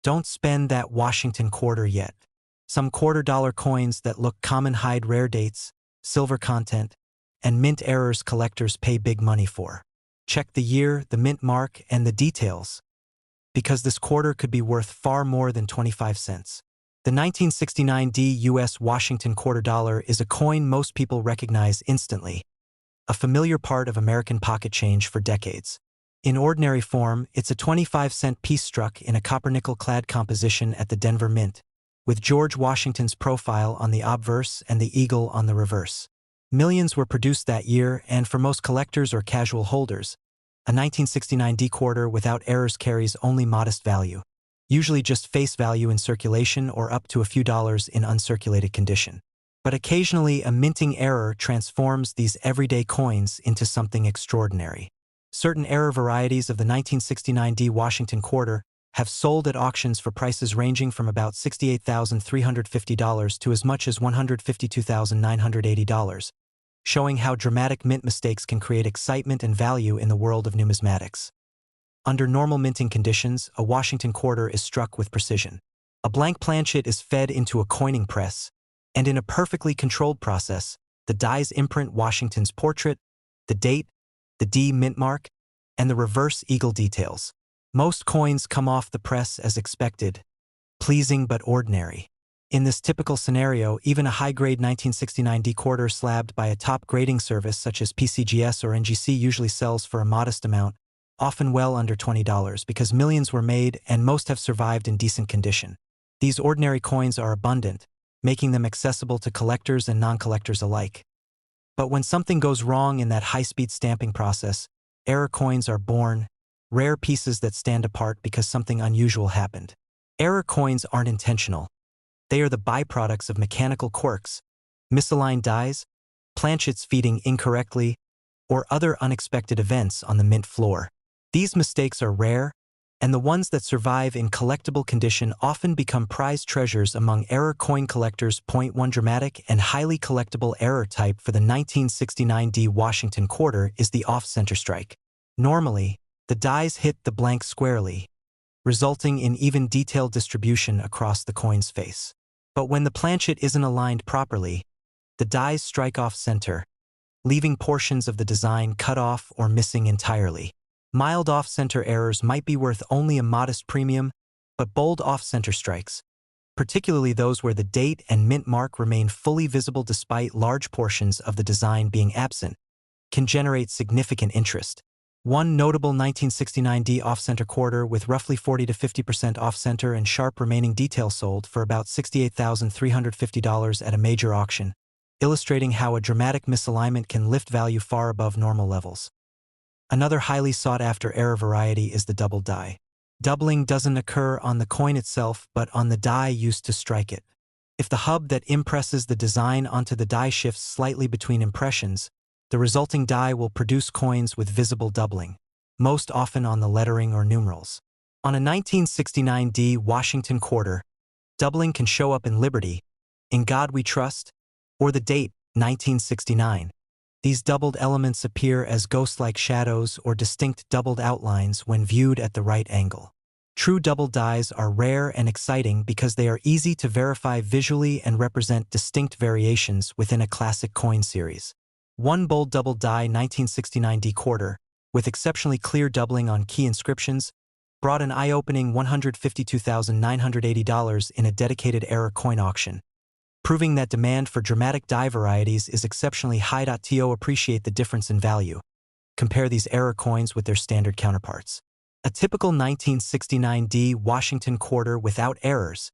Don't spend that Washington quarter yet. Some $quarter-dollar coins that look common hide rare dates, silver content, and mint errors collectors pay big money for. Check the year, the mint mark, and the details, because this quarter could be worth far more than 25 cents. The 1969 U.S. Washington quarter dollar is a coin most people recognize instantly, a familiar part of American pocket change for decades. In ordinary form, it's a 25-cent piece struck in a copper-nickel-clad composition at the Denver Mint, with George Washington's profile on the obverse and the eagle on the reverse. Millions were produced that year, and for most collectors or casual holders, a 1969 quarter without errors carries only modest value, usually just face value in circulation or up to a few dollars in uncirculated condition. But occasionally a minting error transforms these everyday coins into something extraordinary. Certain error varieties of the 1969 Washington quarter have sold at auctions for prices ranging from about $68,350 to as much as $152,980, showing how dramatic mint mistakes can create excitement and value in the world of numismatics. Under normal minting conditions, a Washington quarter is struck with precision. A blank planchet is fed into a coining press, and in a perfectly controlled process, the dies imprint Washington's portrait, the date, the D mint mark, and the reverse eagle details. Most coins come off the press as expected, pleasing but ordinary. In this typical scenario, even a high-grade 1969 quarter slabbed by a top grading service such as PCGS or NGC usually sells for a modest amount, often well under $20, because millions were made and most have survived in decent condition. These ordinary coins are abundant, making them accessible to collectors and non-collectors alike. But when something goes wrong in that high-speed stamping process, error coins are born, rare pieces that stand apart because something unusual happened. Error coins aren't intentional. They are the byproducts of mechanical quirks, misaligned dies, planchets feeding incorrectly, or other unexpected events on the mint floor. These mistakes are rare, and the ones that survive in collectible condition often become prized treasures among error coin collectors. One dramatic and highly collectible error type for the 1969 Washington quarter is the off-center strike. Normally, the dies hit the blank squarely, resulting in even detailed distribution across the coin's face. But when the planchet isn't aligned properly, the dies strike off-center, leaving portions of the design cut off or missing entirely. Mild off-center errors might be worth only a modest premium, but bold off-center strikes, particularly those where the date and mint mark remain fully visible despite large portions of the design being absent, can generate significant interest. One notable 1969 off-center quarter with roughly 40 to 50% off-center and sharp remaining detail sold for about $68,350 at a major auction, illustrating how a dramatic misalignment can lift value far above normal levels. Another highly sought-after error variety is the double die. Doubling doesn't occur on the coin itself but on the die used to strike it. If the hub that impresses the design onto the die shifts slightly between impressions, the resulting die will produce coins with visible doubling, most often on the lettering or numerals. On a 1969 Washington quarter, doubling can show up in Liberty, In God We Trust, or the date, 1969. These doubled elements appear as ghost-like shadows or distinct doubled outlines when viewed at the right angle. True double dies are rare and exciting because they are easy to verify visually and represent distinct variations within a classic coin series. One bold double die 1969 quarter, with exceptionally clear doubling on key inscriptions, brought an eye-opening $152,980 in a dedicated error coin auction, proving that demand for dramatic die varieties is exceptionally high. To appreciate the difference in value, compare these error coins with their standard counterparts. A typical 1969 Washington quarter without errors,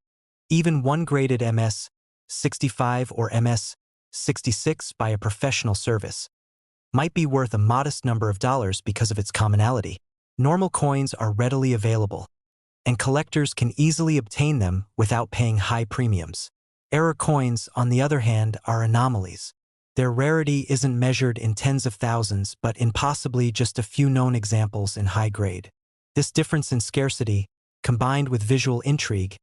even one graded MS-65 or MS-66 by a professional service, might be worth a modest number of dollars because of its commonality. Normal coins are readily available, and collectors can easily obtain them without paying high premiums. Error coins, on the other hand, are anomalies. Their rarity isn't measured in tens of thousands but in possibly just a few known examples in high grade. This difference in scarcity, combined with visual intrigue,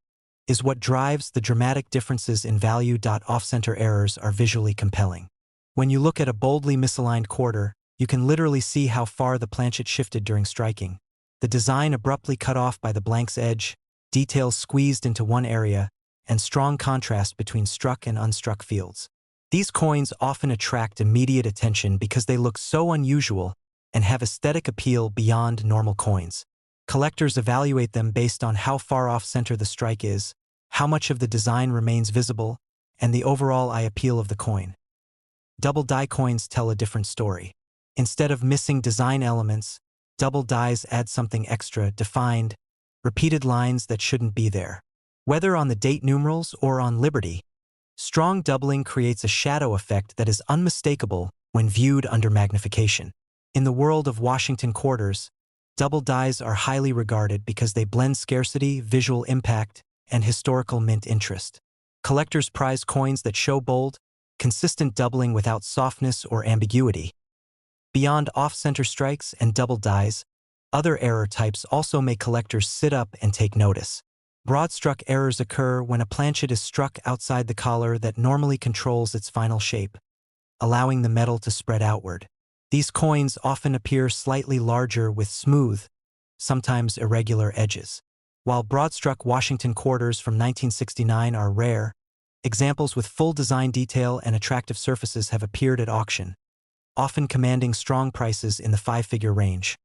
is what drives the dramatic differences in value. Off-center errors are visually compelling. When you look at a boldly misaligned quarter, you can literally see how far the planchet shifted during striking. The design abruptly cut off by the blank's edge, details squeezed into one area, and strong contrast between struck and unstruck fields. These coins often attract immediate attention because they look so unusual and have aesthetic appeal beyond normal coins. Collectors evaluate them based on how far off-center the strike is, how much of the design remains visible, and the overall eye appeal of the coin. Double die coins tell a different story. Instead of missing design elements, double dies add something extra, defined, repeated lines that shouldn't be there. Whether on the date numerals or on Liberty, strong doubling creates a shadow effect that is unmistakable when viewed under magnification. In the world of Washington quarters, double dies are highly regarded because they blend scarcity, visual impact, and historical mint interest. Collectors prize coins that show bold, consistent doubling without softness or ambiguity. Beyond off-center strikes and double dies, other error types also make collectors sit up and take notice. Broad-struck errors occur when a planchet is struck outside the collar that normally controls its final shape, allowing the metal to spread outward. These coins often appear slightly larger with smooth, sometimes irregular edges. While broad-struck Washington quarters from 1969 are rare, examples with full design detail and attractive surfaces have appeared at auction, often commanding strong prices in the five-figure range.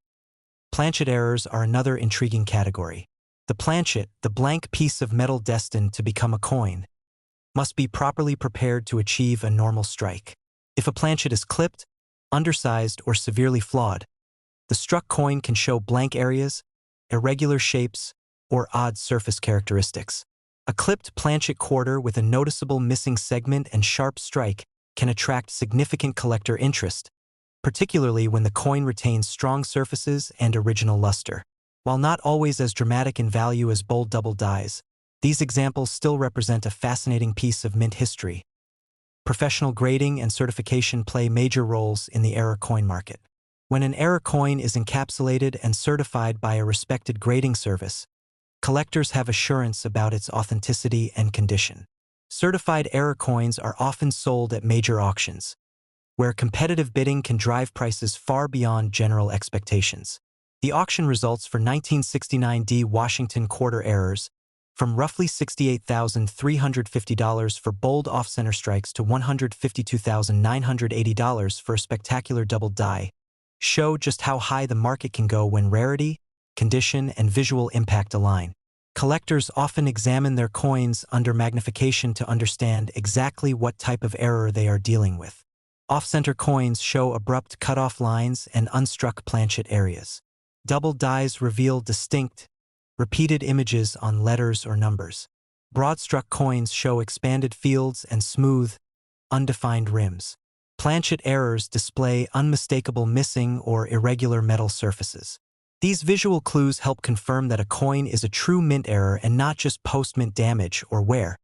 Planchet errors are another intriguing category. The planchet, the blank piece of metal destined to become a coin, must be properly prepared to achieve a normal strike. If a planchet is clipped, undersized, or severely flawed, the struck coin can show blank areas, irregular shapes, or odd surface characteristics. A clipped planchet quarter with a noticeable missing segment and sharp strike can attract significant collector interest, particularly when the coin retains strong surfaces and original luster. While not always as dramatic in value as bold double dies, these examples still represent a fascinating piece of mint history. Professional grading and certification play major roles in the error coin market. When an error coin is encapsulated and certified by a respected grading service, collectors have assurance about its authenticity and condition. Certified error coins are often sold at major auctions, where competitive bidding can drive prices far beyond general expectations. The auction results for 1969 D Washington quarter errors, from roughly $68,350 for bold off-center strikes to $152,980 for a spectacular double die, show just how high the market can go when rarity, condition, and visual impact align. Collectors often examine their coins under magnification to understand exactly what type of error they are dealing with. Off-center coins show abrupt cutoff lines and unstruck planchet areas. Double dies reveal distinct, repeated images on letters or numbers. Broad-struck coins show expanded fields and smooth, undefined rims. Planchet errors display unmistakable missing or irregular metal surfaces. These visual clues help confirm that a coin is a true mint error and not just post-mint damage or wear.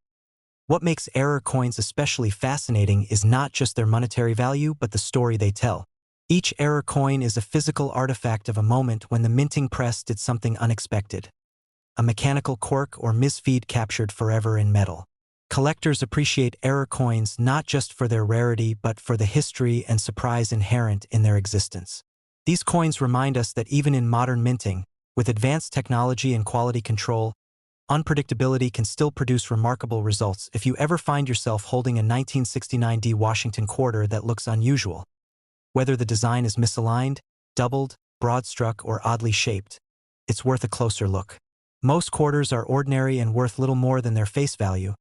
What makes error coins especially fascinating is not just their monetary value but the story they tell. Each error coin is a physical artifact of a moment when the minting press did something unexpected. A mechanical quirk or misfeed captured forever in metal. Collectors appreciate error coins not just for their rarity but for the history and surprise inherent in their existence. These coins remind us that even in modern minting, with advanced technology and quality control, unpredictability can still produce remarkable results. If you ever find yourself holding a 1969 D Washington quarter that looks unusual, whether the design is misaligned, doubled, broad-struck, or oddly shaped, it's worth a closer look. Most quarters are ordinary and worth little more than their face value,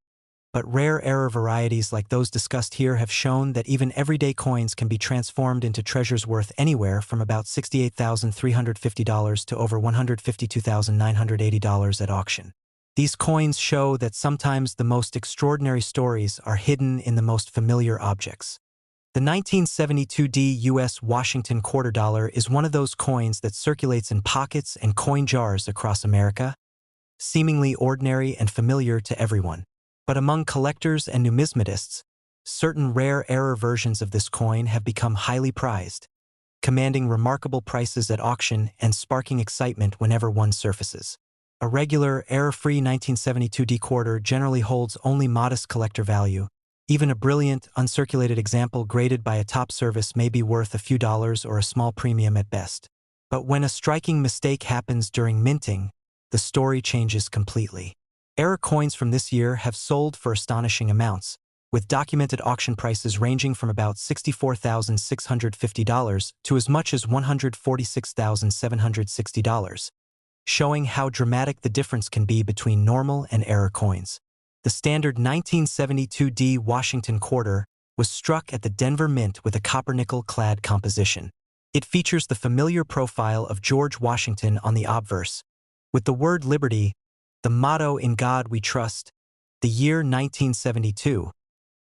but rare error varieties like those discussed here have shown that even everyday coins can be transformed into treasures worth anywhere from about $68,350 to over $152,980 at auction. These coins show that sometimes the most extraordinary stories are hidden in the most familiar objects. The 1972 D U.S. Washington quarter dollar is one of those coins that circulates in pockets and coin jars across America, seemingly ordinary and familiar to everyone. But among collectors and numismatists, certain rare error versions of this coin have become highly prized, commanding remarkable prices at auction and sparking excitement whenever one surfaces. A regular, error-free 1972 D quarter generally holds only modest collector value. Even a brilliant, uncirculated example graded by a top service may be worth a few dollars or a small premium at best. But when a striking mistake happens during minting, the story changes completely. Error coins from this year have sold for astonishing amounts, with documented auction prices ranging from about $64,650 to as much as $146,760, showing how dramatic the difference can be between normal and error coins. The standard 1972D Washington quarter was struck at the Denver Mint with a copper-nickel-clad composition. It features the familiar profile of George Washington on the obverse, with the word Liberty, the motto "In God We Trust," the year 1972,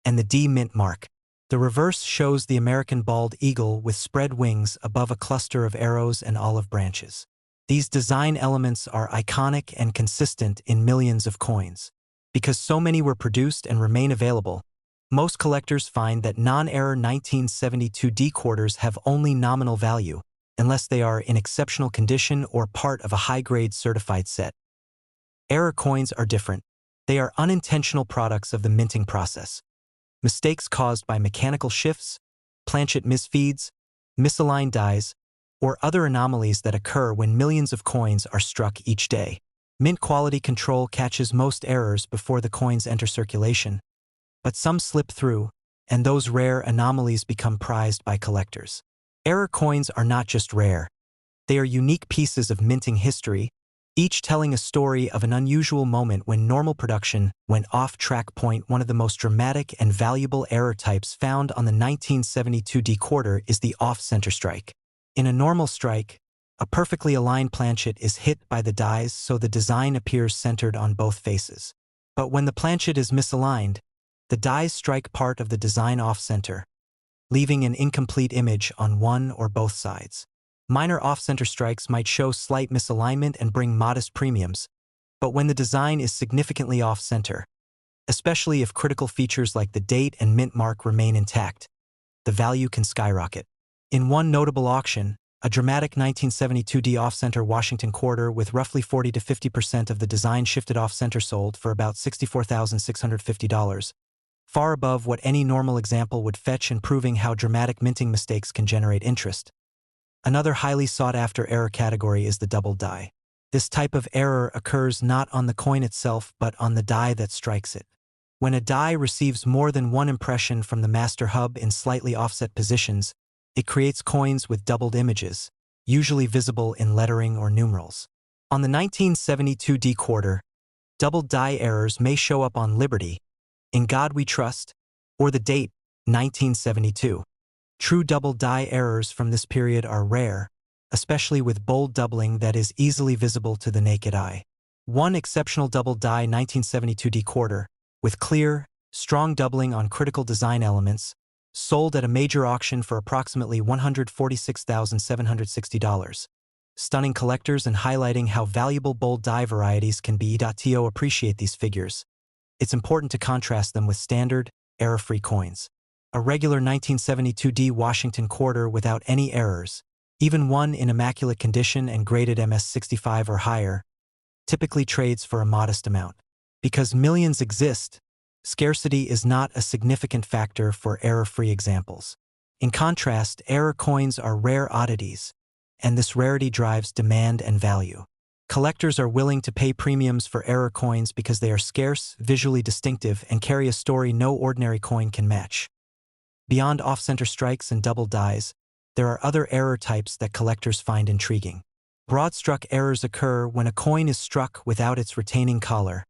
and the D mint mark. The reverse shows the American bald eagle with spread wings above a cluster of arrows and olive branches. These design elements are iconic and consistent in millions of coins. Because so many were produced and remain available, most collectors find that non-error 1972D quarters have only nominal value, unless they are in exceptional condition or part of a high-grade certified set. Error coins are different. They are unintentional products of the minting process. Mistakes caused by mechanical shifts, planchet misfeeds, misaligned dies, or other anomalies that occur when millions of coins are struck each day. Mint quality control catches most errors before the coins enter circulation, but some slip through, and those rare anomalies become prized by collectors. Error coins are not just rare. They are unique pieces of minting history, each telling a story of an unusual moment when normal production went off-track. One of the most dramatic and valuable error types found on the 1972D quarter is the off-center strike. In a normal strike, a perfectly aligned planchet is hit by the dies so the design appears centered on both faces. But when the planchet is misaligned, the dies strike part of the design off-center, leaving an incomplete image on one or both sides. Minor off-center strikes might show slight misalignment and bring modest premiums, but when the design is significantly off-center, especially if critical features like the date and mint mark remain intact, the value can skyrocket. In one notable auction, a dramatic 1972D off-center Washington quarter with roughly 40 to 50% of the design shifted off-center sold for about $64,650, far above what any normal example would fetch and proving how dramatic minting mistakes can generate interest. Another highly sought-after error category is the double die. This type of error occurs not on the coin itself but on the die that strikes it. When a die receives more than one impression from the master hub in slightly offset positions, it creates coins with doubled images, usually visible in lettering or numerals. On the 1972D quarter, double die errors may show up on Liberty, "In God We Trust," or the date, 1972. True double die errors from this period are rare, especially with bold doubling that is easily visible to the naked eye. One exceptional double die 1972D quarter, with clear, strong doubling on critical design elements, sold at a major auction for approximately $146,760. Stunning collectors and highlighting how valuable bold die varieties can be. To appreciate these figures, it's important to contrast them with standard, error-free coins. A regular 1972D Washington quarter without any errors, even one in immaculate condition and graded MS65 or higher, typically trades for a modest amount. Because millions exist, scarcity is not a significant factor for error-free examples. In contrast, error coins are rare oddities, and this rarity drives demand and value. Collectors are willing to pay premiums for error coins because they are scarce, visually distinctive, and carry a story no ordinary coin can match. Beyond off-center strikes and double dies, there are other error types that collectors find intriguing. Broad-struck errors occur when a coin is struck without its retaining collar,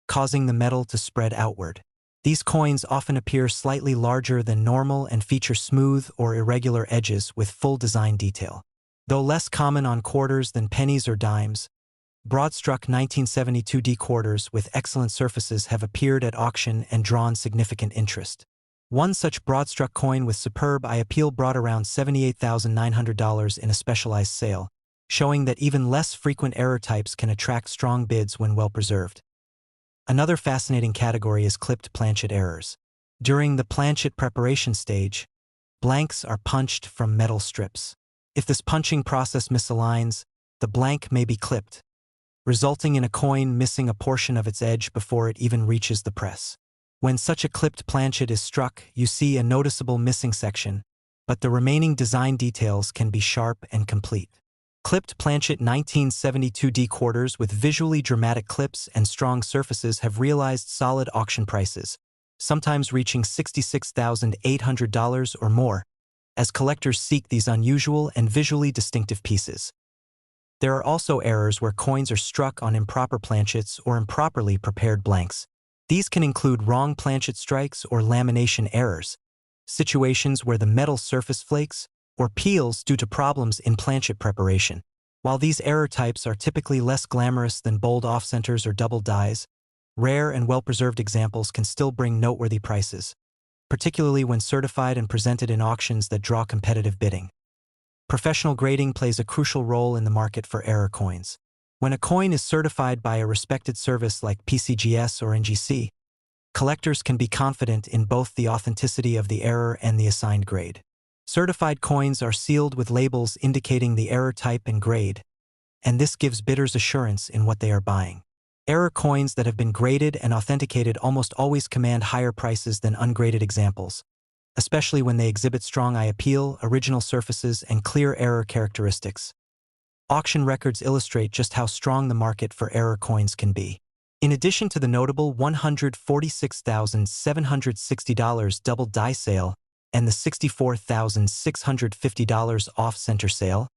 causing the metal to spread outward. These coins often appear slightly larger than normal and feature smooth or irregular edges with full design detail. Though less common on quarters than pennies or dimes, broad-struck 1972D quarters with excellent surfaces have appeared at auction and drawn significant interest. One such broad-struck coin with superb eye appeal brought around $78,900 in a specialized sale, showing that even less frequent error types can attract strong bids when well preserved. Another fascinating category is clipped planchet errors. During the planchet preparation stage, blanks are punched from metal strips. If this punching process misaligns, the blank may be clipped, resulting in a coin missing a portion of its edge before it even reaches the press. When such a clipped planchet is struck, you see a noticeable missing section, but the remaining design details can be sharp and complete. Clipped planchet 1972D quarters with visually dramatic clips and strong surfaces have realized solid auction prices, sometimes reaching $66,800 or more, as collectors seek these unusual and visually distinctive pieces. There are also errors where coins are struck on improper planchets or improperly prepared blanks. These can include wrong planchet strikes or lamination errors, situations where the metal surface flakes or peels due to problems in planchet preparation. While these error types are typically less glamorous than bold off-centers or double dies, rare and well-preserved examples can still bring noteworthy prices, particularly when certified and presented in auctions that draw competitive bidding. Professional grading plays a crucial role in the market for error coins. When a coin is certified by a respected service like PCGS or NGC, collectors can be confident in both the authenticity of the error and the assigned grade. Certified coins are sealed with labels indicating the error type and grade, and this gives bidders assurance in what they are buying. Error coins that have been graded and authenticated almost always command higher prices than ungraded examples, especially when they exhibit strong eye appeal, original surfaces, and clear error characteristics. Auction records illustrate just how strong the market for error coins can be. In addition to the notable $146,760 double die sale and the $64,650 off-center sale,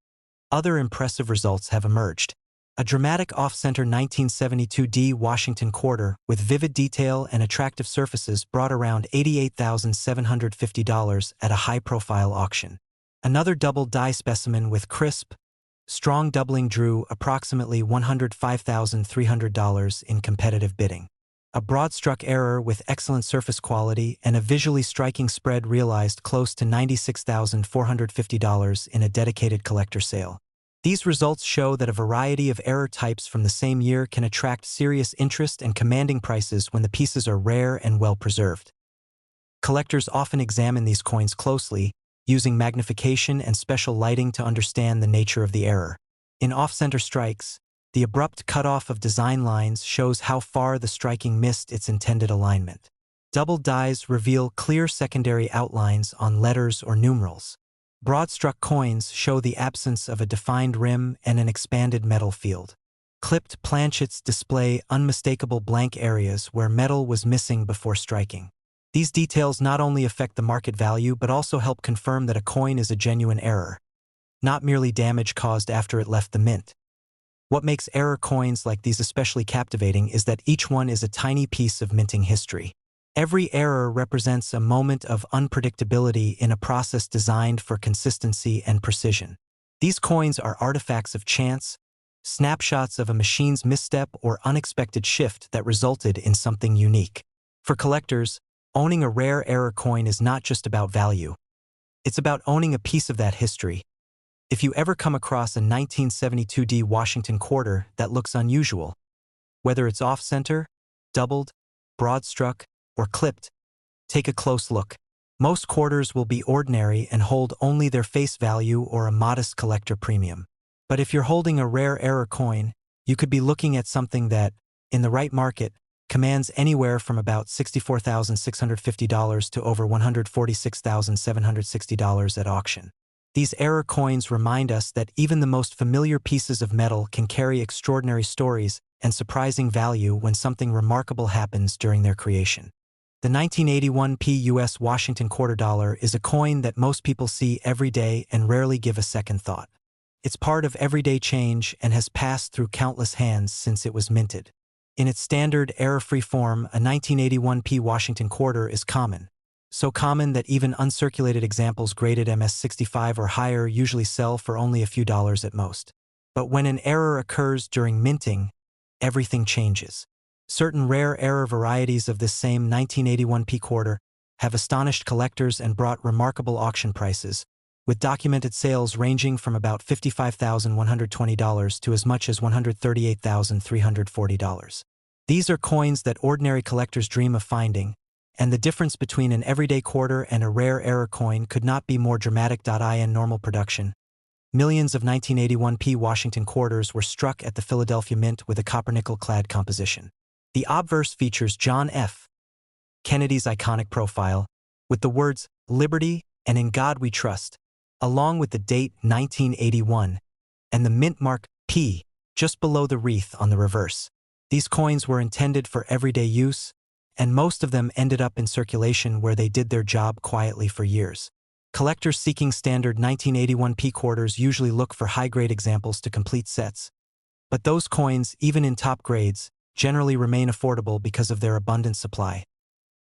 other impressive results have emerged. A dramatic off-center 1972D Washington quarter with vivid detail and attractive surfaces brought around $88,750 at a high-profile auction. Another double die specimen with crisp, strong doubling drew approximately $105,300 in competitive bidding. A broad-struck error with excellent surface quality and a visually striking spread realized close to $96,450 in a dedicated collector sale. These results show that a variety of error types from the same year can attract serious interest and commanding prices when the pieces are rare and well-preserved. Collectors often examine these coins closely, using magnification and special lighting to understand the nature of the error. In off-center strikes, the abrupt cutoff of design lines shows how far the striking missed its intended alignment. Double dies reveal clear secondary outlines on letters or numerals. Broad-struck coins show the absence of a defined rim and an expanded metal field. Clipped planchets display unmistakable blank areas where metal was missing before striking. These details not only affect the market value but also help confirm that a coin is a genuine error, not merely damage caused after it left the mint. What makes error coins like these especially captivating is that each one is a tiny piece of minting history. Every error represents a moment of unpredictability in a process designed for consistency and precision. These coins are artifacts of chance, snapshots of a machine's misstep or unexpected shift that resulted in something unique. For collectors, owning a rare error coin is not just about value. It's about owning a piece of that history. If you ever come across a 1972D Washington quarter that looks unusual, whether it's off-center, doubled, broad-struck, or clipped, take a close look. Most quarters will be ordinary and hold only their face value or a modest collector premium. But if you're holding a rare error coin, you could be looking at something that, in the right market, commands anywhere from about $64,650 to over $146,760 at auction. These error coins remind us that even the most familiar pieces of metal can carry extraordinary stories and surprising value when something remarkable happens during their creation. The 1981p U.S. Washington quarter dollar is a coin that most people see every day and rarely give a second thought. It's part of everyday change and has passed through countless hands since it was minted. In its standard, error-free form, a 1981p Washington quarter is common. So common that even uncirculated examples graded MS-65 or higher usually sell for only a few dollars at most. But when an error occurs during minting, everything changes. Certain rare error varieties of this same 1981p quarter have astonished collectors and brought remarkable auction prices, with documented sales ranging from about $55,120 to as much as $138,340. These are coins that ordinary collectors dream of finding, and the difference between an everyday quarter and a rare error coin could not be more dramatic. In normal production, millions of 1981p Washington quarters were struck at the Philadelphia Mint with a copper-nickel-clad composition. The obverse features John F. Kennedy's iconic profile, with the words, "Liberty" and "In God We Trust," along with the date 1981, and the mint mark P just below the wreath on the reverse. These coins were intended for everyday use, and most of them ended up in circulation where they did their job quietly for years. Collectors seeking standard 1981 P quarters usually look for high-grade examples to complete sets. But those coins, even in top grades, generally remain affordable because of their abundant supply.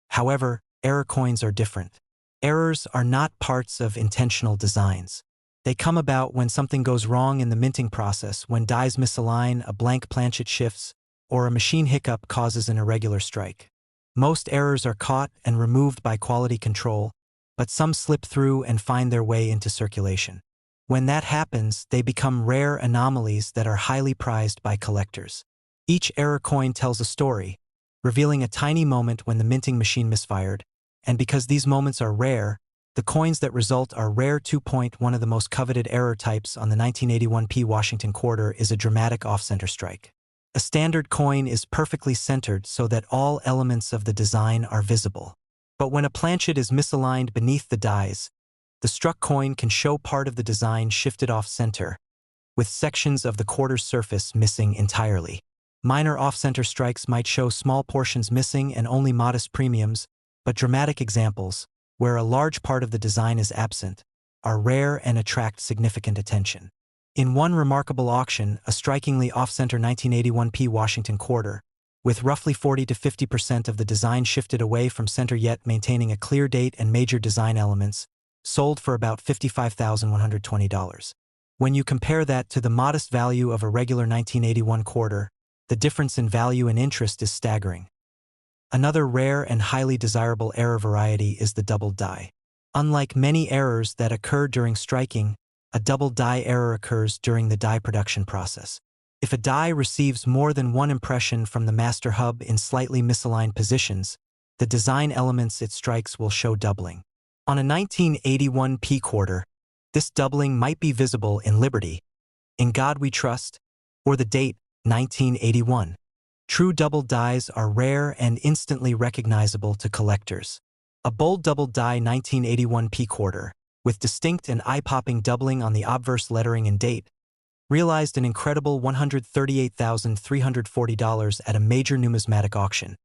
However, error coins are different. Errors are not parts of intentional designs. They come about when something goes wrong in the minting process, when dies misalign, a blank planchet shifts, or a machine hiccup causes an irregular strike. Most errors are caught and removed by quality control, but some slip through and find their way into circulation. When that happens, they become rare anomalies that are highly prized by collectors. Each error coin tells a story, revealing a tiny moment when the minting machine misfired, and because these moments are rare, the coins that result are rare. 2. One of the most coveted error types on the 1981 P Washington quarter is a dramatic off-center strike. A standard coin is perfectly centered so that all elements of the design are visible. But when a planchet is misaligned beneath the dies, the struck coin can show part of the design shifted off-center, with sections of the quarter's surface missing entirely. Minor off-center strikes might show small portions missing and only modest premiums, but dramatic examples, where a large part of the design is absent, are rare and attract significant attention. In one remarkable auction, a strikingly off-center 1981 P Washington quarter, with roughly 40 to 50% of the design shifted away from center yet maintaining a clear date and major design elements, sold for about $55,120. When you compare that to the modest value of a regular 1981 quarter, the difference in value and interest is staggering. Another rare and highly desirable error variety is the doubled die. Unlike many errors that occur during striking, a double die error occurs during the die production process. If a die receives more than one impression from the master hub in slightly misaligned positions, the design elements it strikes will show doubling. On a 1981 P quarter, this doubling might be visible in Liberty, In God We Trust, or the date 1981. True double dies are rare and instantly recognizable to collectors. A bold double die 1981 P quarter, with distinct and eye-popping doubling on the obverse lettering and date, realized an incredible $138,340 at a major numismatic auction,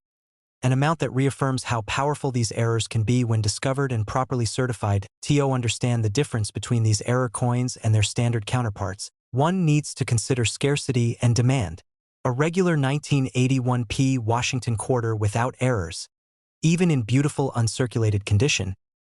an amount that reaffirms how powerful these errors can be when discovered and properly certified. To understand the difference between these error coins and their standard counterparts, one needs to consider scarcity and demand. A regular 1981 P Washington quarter without errors, even in beautiful uncirculated condition,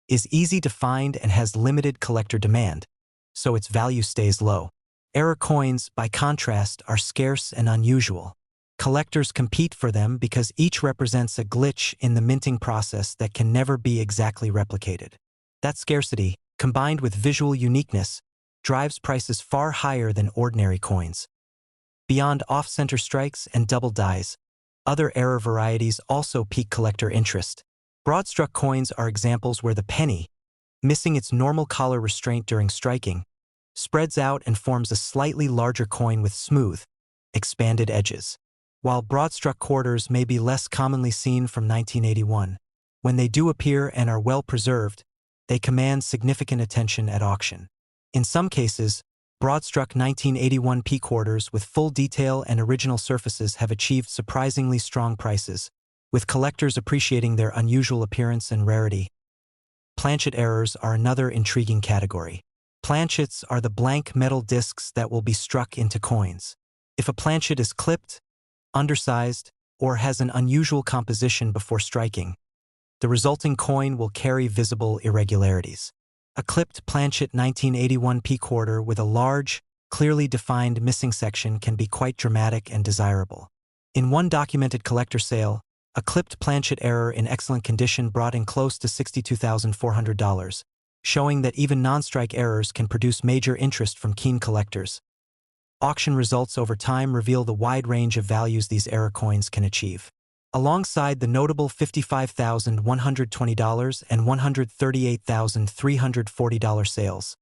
is easy to find and has limited collector demand, so its value stays low. Error coins, by contrast, are scarce and unusual. Collectors compete for them because each represents a glitch in the minting process that can never be exactly replicated. That scarcity, combined with visual uniqueness, drives prices far higher than ordinary coins. Beyond off-center strikes and double dies, other error varieties also pique collector interest. Broad-struck coins are examples where the penny, missing its normal collar restraint during striking, spreads out and forms a slightly larger coin with smooth, expanded edges. While broad-struck quarters may be less commonly seen from 1981, when they do appear and are well preserved, they command significant attention at auction. In some cases, broad-struck 1981 P quarters with full detail and original surfaces have achieved surprisingly strong prices, with collectors appreciating their unusual appearance and rarity. Planchet errors are another intriguing category. Planchets are the blank metal discs that will be struck into coins. If a planchet is clipped, undersized, or has an unusual composition before striking, the resulting coin will carry visible irregularities. A clipped planchet 1981 P quarter with a large, clearly defined missing section can be quite dramatic and desirable. In one documented collector sale, a clipped planchet error in excellent condition brought in close to $62,400, showing that even non-strike errors can produce major interest from keen collectors. Auction results over time reveal the wide range of values these error coins can achieve. Alongside the notable $55,120 and $138,340 sales,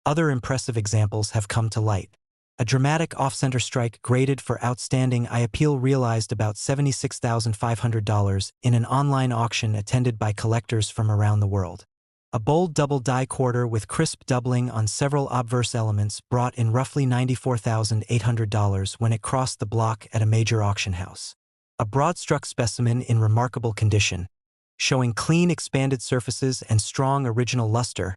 other impressive examples have come to light. A dramatic off-center strike graded for outstanding eye appeal realized about $76,500 in an online auction attended by collectors from around the world. A bold double die quarter with crisp doubling on several obverse elements brought in roughly $94,800 when it crossed the block at a major auction house. A broad-struck specimen in remarkable condition, showing clean expanded surfaces and strong original luster,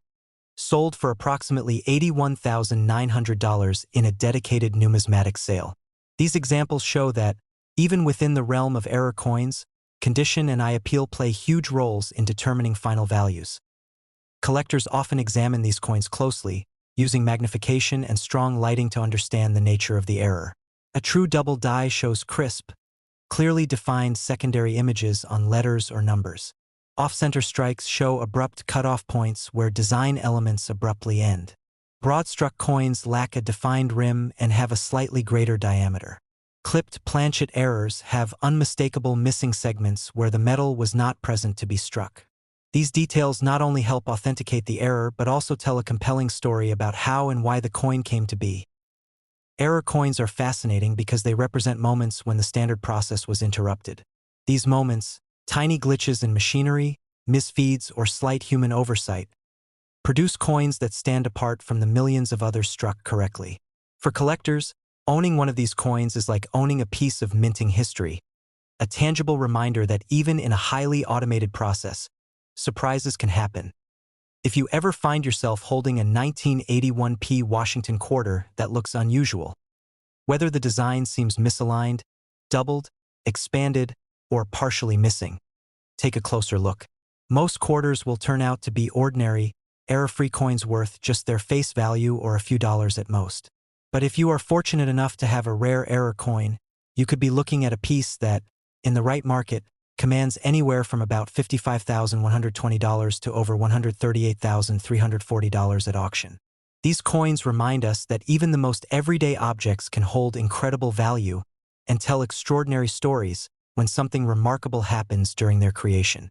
sold for approximately $81,900 in a dedicated numismatic sale. These examples show that, even within the realm of error coins, condition and eye appeal play huge roles in determining final values. Collectors often examine these coins closely, using magnification and strong lighting to understand the nature of the error. A true double die shows crisp, clearly defined secondary images on letters or numbers. Off-center strikes show abrupt cutoff points where design elements abruptly end. Broad-struck coins lack a defined rim and have a slightly greater diameter. Clipped planchet errors have unmistakable missing segments where the metal was not present to be struck. These details not only help authenticate the error but also tell a compelling story about how and why the coin came to be. Error coins are fascinating because they represent moments when the standard process was interrupted. These moments, tiny glitches in machinery, misfeeds, or slight human oversight, produce coins that stand apart from the millions of others struck correctly. For collectors, owning one of these coins is like owning a piece of minting history, a tangible reminder that even in a highly automated process, surprises can happen. If you ever find yourself holding a 1981p Washington quarter that looks unusual, whether the design seems misaligned, doubled, expanded, or partially missing, take a closer look. Most quarters will turn out to be ordinary, error-free coins worth just their face value or a few dollars at most. But if you are fortunate enough to have a rare error coin, you could be looking at a piece that, in the right market, commands anywhere from about $55,120 to over $138,340 at auction. These coins remind us that even the most everyday objects can hold incredible value and tell extraordinary stories when something remarkable happens during their creation.